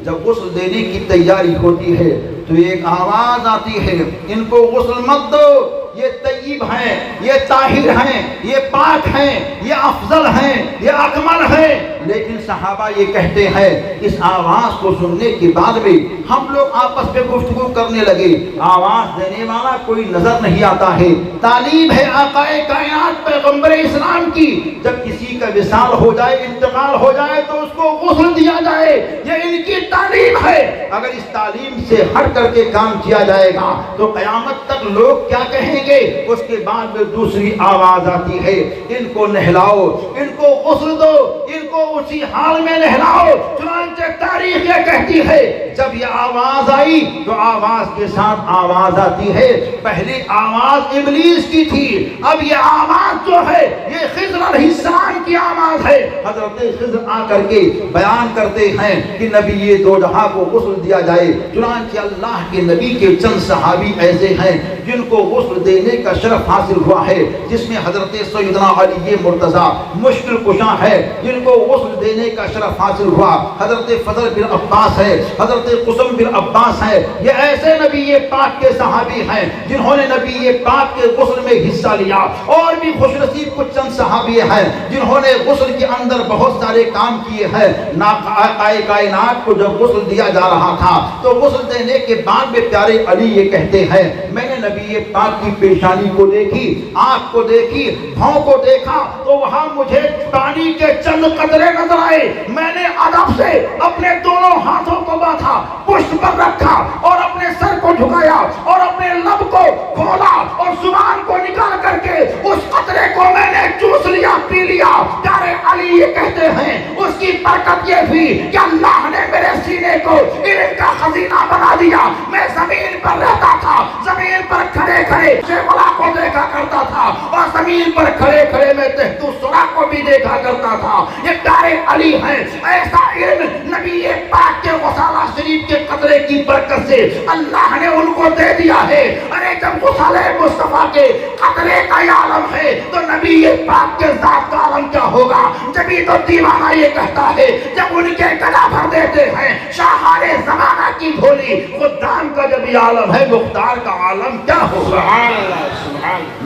جب غسل دینے کی تیاری ہوتی ہے تو ایک آواز آتی ہے، ان کو غسل مت دو، یہ طیب ہیں، یہ طاہر ہیں، یہ پاک ہیں، یہ افضل ہیں، یہ اکمل ہیں۔ لیکن صحابہ یہ کہتے ہیں، اس آواز کو سننے کے بعد میں ہم لوگ آپس میں گفتگو کرنے لگے، آواز دینے والا کوئی نظر نہیں آتا ہے۔ تعلیم ہے آقا کائنات پیغمبر اسلام کی، جب کسی کا وصال ہو جائے، انتقال ہو جائے تو اس کو غسل دیا جائے، یہ ان کی تعلیم ہے۔ اگر اس تعلیم سے ہٹ کر کے کام کیا جائے گا تو قیامت تک لوگ کیا کہیں گے؟ اس کے بعد میں دوسری آواز آتی ہے، ان کو نہلاؤ، ان کو غسل دو، ان کو اسی حال میں نہلاؤ۔ چنانچہ تاریخ یہ کہتی ہے جب یہ آواز آئی تو آواز کے ساتھ آواز آتی ہے، پہلی آواز ابلیس کی تھی، اب یہ آواز جو ہے یہ خضر علیہ السلام کی آواز ہے۔ حضرت خضر آ کر کے بیان کرتے ہیں کہ نبی دو جہاں کو غسل دیا جائے۔ چنانچہ اللہ کے نبی کے چند صحابی ایسے ہیں جن کو غسل دینے کا شرف حاصل ہوا ہے، جس میں حضرت سیدنا علی مرتضیٰ مشکل کشا ہے جن کو غسل دینے کا شرف حاصل ہوا، حضرت فضل بن عباس ہے، حضرت قسم بن عباس ہے۔ یہ ایسے نبی پاک کے صحابی ہیں جنہوں نے نبی پاک کے غسل میں حصہ لیا۔ اور بھی خوش نصیب کچھ چند صحابی ہیں جنہوں نے غسل کے اندر بہت سارے کام کیے ہیں۔ آقا کائنات کو جب غسل دیا جا رہا تھا تو غسل دینے کے بعد میں پیارے علی یہ کہتے ہیں، میں نے نبی پاک کی پیشانی کو دیکھی، آنکھ کو دیکھی، بھاؤں کو دیکھا تو وہاں مجھے پانی کے چند قطرے نظر آئے۔ میں نے ادب سے اپنے دونوں ہاتھوں کو باندھا، پشت پر رکھا اور اپنے سر کو جھکایا اور اپنے لب کو کھولا اور زبان کو نکال کر کے اس قطرے کو میں نے چوس لیا، پی لیا۔ پیارے علی یہ کہتے ہیں اس کی برکت یہ تھی کہ اللہ نے میرے سینے کو علم کا خزینہ بنا دیا۔ میں زمین پر رہتا تھا، زمین پر کھڑے کھڑے شیخلا کو دیکھا کرتا تھا اور زمین پر کھڑے کھڑے میں تحت سرا کو بھی دیکھا کرتا تھا۔ یہ پیارے علی ہیں، ایسا علم نبی پاک کے غسالہ شریف کے قطرے کی برکت سے اللہ نے ان کو دے دیا ہے۔ ارے جب غسالہ مصطفیٰ کے قطرے کا عالم ہے تو نبی پاک کے ذات کا عالم کیا ہوگا؟ جبھی تو دیوانہ یہ کہتا ہے جب ان کے گلا بھر دیتے ہیں شاہان زمانہ کی بھولی، خدام کا جب یہ عالم ہے مختار کا عالم کیا ہوگا؟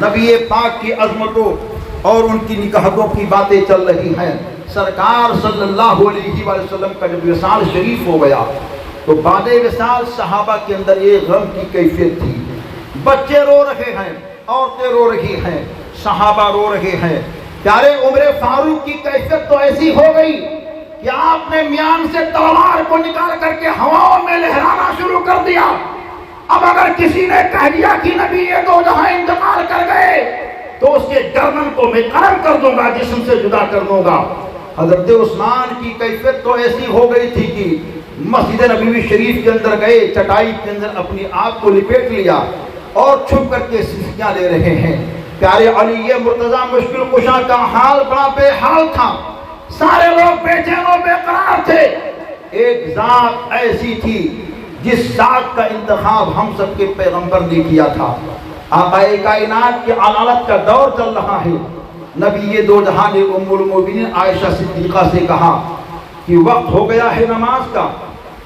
نبی پاک کی عظمتوں اور ان کی نکاحوں کی باتیں چل رہی ہیں۔ سرکار صلی اللہ علیہ وآلہ وسلم کا جب وصال شریف ہو گیا تو بعد وصال صحابہ کے اندر ایک غم کی کیفیت تھی۔ بچے رو رہے ہیں، عورتیں رو رہی ہیں، صحابہ رو رہے ہیں۔ پیارے عمر فاروق کی کیفیت تو ایسی ہو گئی کہ آپ نے میان سے تلوار کو نکال کر کے ہواؤں میں لہرانا شروع کر دیا۔ اب اگر کسی نے کہہ دیا کہ نبی یہ دو جہاں انتقال کر گئے تو اس کے گردن کو میں قلم کر دوں گا، جسم سے جدا کر دوں گا۔ حضرت عثمان کی کیفیت تو ایسی ہو گئی تھی کہ مسجد نبوی شریف کے اندر گئے، چٹائی کے اندر اپنی آنکھ کو لپیٹ لیا اور چھپ کر کے سسکیاں لے رہے ہیں۔ پیارے علی مرتضیٰ مشکل کشا کا حال بڑا بے حال تھا، سارے لوگ بے چین و بے قرار تھے۔ ایک ذات ایسی تھی جس ذات کا انتخاب ہم سب کے پیغمبر نے کیا تھا۔ آقا کائنات کی عدالت کا دور چل رہا ہے۔ نبی دو جہاں نے ام المومنین عائشہ صدیقہ سے کہا کہ وقت ہو گیا ہے نماز کا،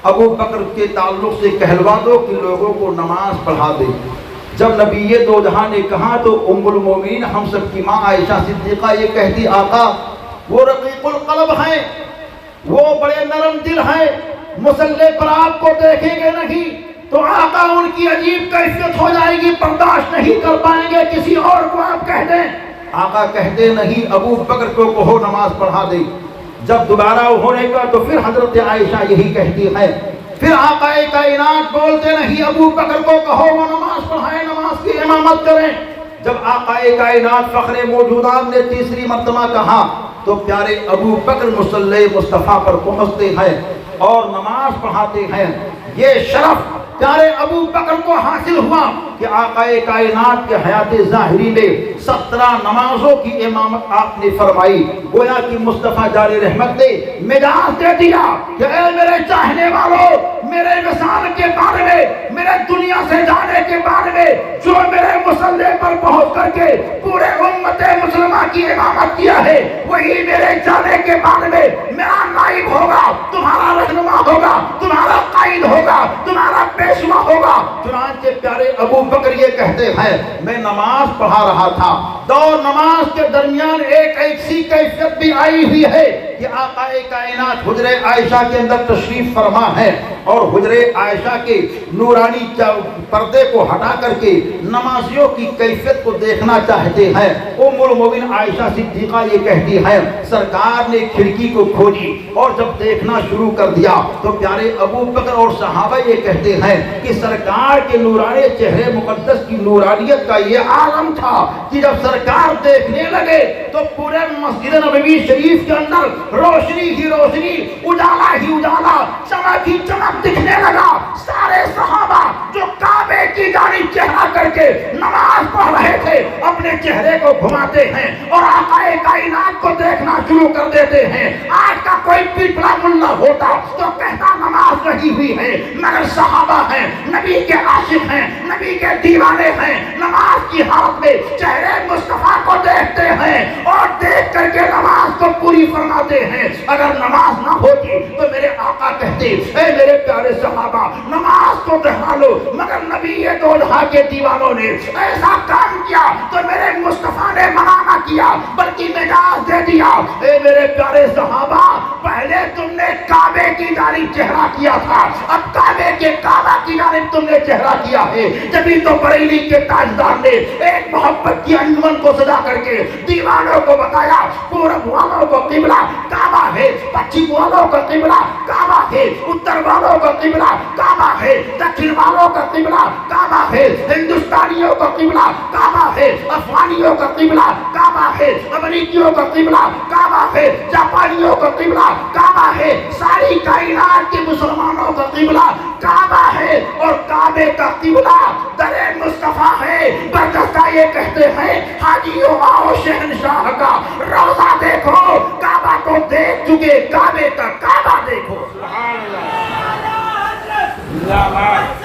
ابو بکر کے تعلق سے کہلوا دو کہ لوگوں کو نماز پڑھا دے۔ جب نبی دو جہاں نے کہا تو ام المومنین ہم سب کی ماں عائشہ صدیقہ یہ کہتی، آقا وہ رقیق القلب ہیں، وہ بڑے نرم دل ہیں، مصلی پر آپ کو دیکھیں گے نہیں تو آقا ان کی عجیب کیفیت ہو جائے گی، برداشت نہیں کر پائیں گے، کسی اور کو آپ کہہ دیں۔ آقا کہتے نہیں، ابو بکر کو کہو نماز پڑھا دے۔ جب دوبارہ ہونے کا تو پھر حضرت عائشہ یہی کہتی ہے، پھر آقا کائنات بولتے نہیں، ابو بکر کو کہو وہ نماز پڑھائیں، نماز کی امامت کریں۔ جب آقا کائنات فخر موجودات نے تیسری مرتبہ کہا تو پیارے ابو بکر مصلی مصطفیٰ پر پہنچتے ہیں اور نماز پڑھاتے ہیں۔ یہ شرف پیارے ابو بکر کو حاصل ہوا کہ آقا کائنات کے حیات ظاہری میں 17 نمازوں کی امامت آپ نے فرمائی۔ گویا کہ مصطفیٰ جاری رحمت نے مجاز دے دیا کہ اے میرے چاہنے والوں، میرے وصال کے بارے میں، میرے دنیا سے جانے کے بارے میں جو میرے مصلی پر پہنچ کر کے پورے امت مسلمہ کی امامت کیا ہے، وہی میرے جانے کے بارے میں میرا نائب ہوگا، تمہارا رہنما ہوگا، تمہارا ابو بکر یہ کہتے ہیں میں نماز پڑھا رہا تھا، دو نماز کے درمیان ایک ایسی کیفیت بھی آئی ہوئی ہے کہ آقا کائنات حجرہ عائشہ کے اندر تشریف فرما ہے اور حجرہ عائشہ کے نورانی پردے کو ہٹا کر کے نمازیوں کی کیفیت کو دیکھنا چاہتے ہیں۔ ام المومنین عائشہ صدیقہ یہ کہتی ہے سرکار نے کھڑکی کو کھولی اور جب دیکھنا شروع کر دیا تو پیارے ابو بکر اور صحابہ یہ کہتے ہیں کہ سرکار کے نورانی چہرے مقدس کی نورانیت کا یہ عالم تھا کہ جب سرکار دیکھنے لگے تو پورے مسجد نبوی شریف کے اندر روشنی ہی روشنی، اجالا ہی اجالا، چمک ہی چمک دکھنے لگا۔ سارے صحابہ جو کعبے کی جانب چہرہ کر کے نماز پڑھ رہے تھے اپنے چہرے کو گھماتے ہیں اور آقا کائنات کو دیکھنا شروع کر دیتے ہیں۔ آج کا کوئی پپلا ملا ہوتا تو کہتا نماز رہی ہوئی ہے، مگر صحابہ ہیں، نبی کے عاشق ہیں، نبی کے دیوانے ہیں، نماز کی حالت میں چہرے مصطفیٰ کو دیکھتے ہیں اور دیکھ کر کے نماز کو پوری فرماتے ہیں۔ اگر نماز نہ ہوتی تو میرے آقا کہتے اے میرے پیارے صحابہ نماز کو دہرا لو، مگر نبی یہ دو جہاں کے دیوانوں نے ایسا کام کیا تو میرے مصطفیٰ نے منع نہ کیا بلکہ مجاز دے دیا۔ اے میرے پیارے صحابہ پہلے تم نے کعبے کی جانب چہرہ کیا تھا، اب کعبے کے کعبہ کی جانب تم نے چہرہ کیا ہے۔ جبھی تو بریلی کے تاجدار نے ایک محبت کی انجمن کو سجا کر کے دیوانوں کو بتایا پورب والوں کو قبلہ کعبہ ہے، پچھم والوں کا قبلہ کعبہ ہے، اتر والوں کا قبلہ کعبہ ہے، دکھن والوں کا قبلہ کعبہ ہے، ہندوستانیوں کا قبلہ کعبہ ہے، افغانیوں کا قبلہ کعبہ ہے، امریکیوں کا قبلہ کعبہ ہے، جاپانیوں کا قبلہ کعبہ ہے، ساری کائنات کے مسلمانوں کا قبلہ کعبہ ہے اور کعبے کا قبلہ در مصطفیٰ ہے۔ برجستہ یہ کہتے ہیں حاجیوں آؤ شہنشاہ کا روضہ دیکھو، کعبہ کو دیکھ چکے کعبے کا کعبہ دیکھو۔ زندہ باد